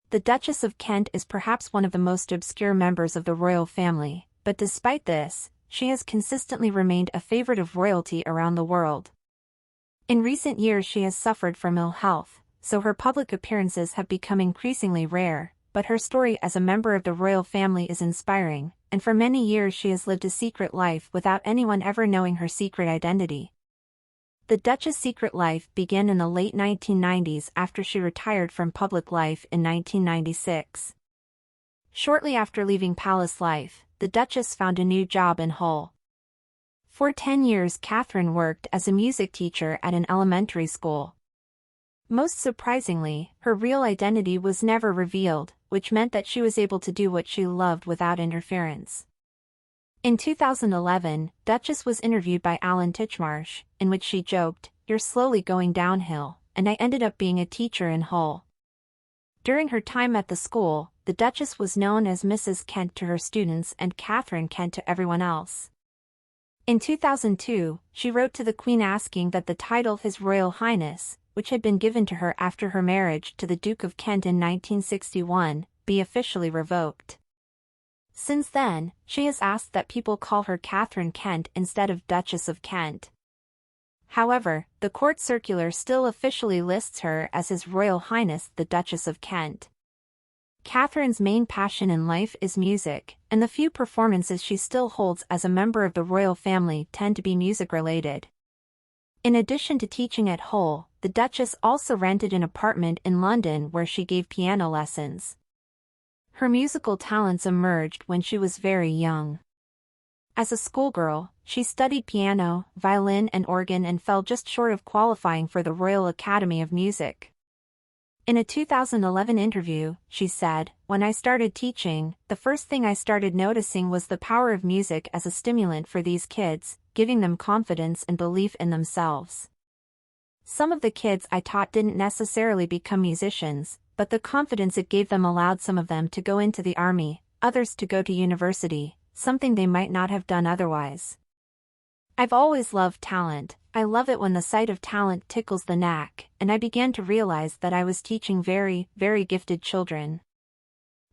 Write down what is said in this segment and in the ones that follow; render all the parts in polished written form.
The Duchess of Kent is perhaps one of the most obscure members of the royal family, but despite this, she has consistently remained a favorite of royalty around the world. In recent years she has suffered from ill health, so her public appearances have become increasingly rare, but her story as a member of the royal family is inspiring, and for many years she has lived a secret life without anyone ever knowing her secret identity. The Duchess' secret life began in the late 1990s after she retired from public life in 1996. Shortly after leaving palace life, the Duchess found a new job in Hull. For 10 years Catherine worked as a music teacher at an elementary school. Most surprisingly, her real identity was never revealed, which meant that she was able to do what she loved without interference. In 2011, Duchess was interviewed by Alan Titchmarsh, in which she joked, "You're slowly going downhill, and I ended up being a teacher in Hull." During her time at the school, the Duchess was known as Mrs. Kent to her students and Catherine Kent to everyone else. In 2002, she wrote to the Queen asking that the title His Royal Highness, which had been given to her after her marriage to the Duke of Kent in 1961, be officially revoked. Since then, she has asked that people call her Catherine Kent instead of Duchess of Kent. However, the court circular still officially lists her as His Royal Highness the Duchess of Kent. Catherine's main passion in life is music, and the few performances she still holds as a member of the royal family tend to be music-related. In addition to teaching at Hull, the Duchess also rented an apartment in London where she gave piano lessons. Her musical talents emerged when she was very young. As a schoolgirl, she studied piano, violin and organ and fell just short of qualifying for the Royal Academy of Music. In a 2011 interview, she said, "When I started teaching, the first thing I started noticing was the power of music as a stimulant for these kids, giving them confidence and belief in themselves. Some of the kids I taught didn't necessarily become musicians, but the confidence it gave them allowed some of them to go into the army, others to go to university, something they might not have done otherwise. I've always loved talent. I love it when the sight of talent tickles the knack, and I began to realize that I was teaching very, very gifted children."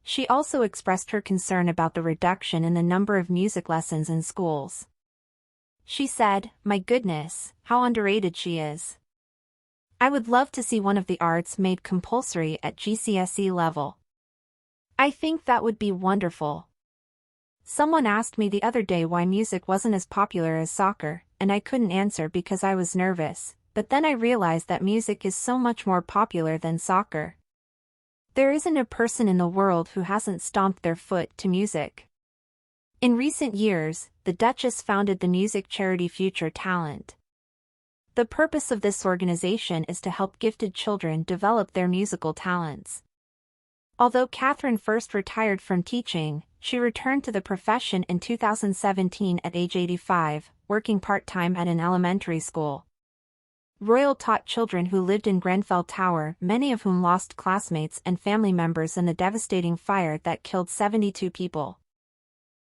She also expressed her concern about the reduction in the number of music lessons in schools. She said, "My goodness, how underrated she is. I would love to see one of the arts made compulsory at GCSE level. I think that would be wonderful." Someone asked me the other day why music wasn't as popular as soccer, and I couldn't answer because I was nervous, but then I realized that music is so much more popular than soccer. There isn't a person in the world who hasn't stomped their foot to music. In recent years, the Duchess founded the music charity Future Talent. The purpose of this organization is to help gifted children develop their musical talents. Although Catherine first retired from teaching, she returned to the profession in 2017 at age 85, working part-time at an elementary school. Royal taught children who lived in Grenfell Tower, many of whom lost classmates and family members in the devastating fire that killed 72 people.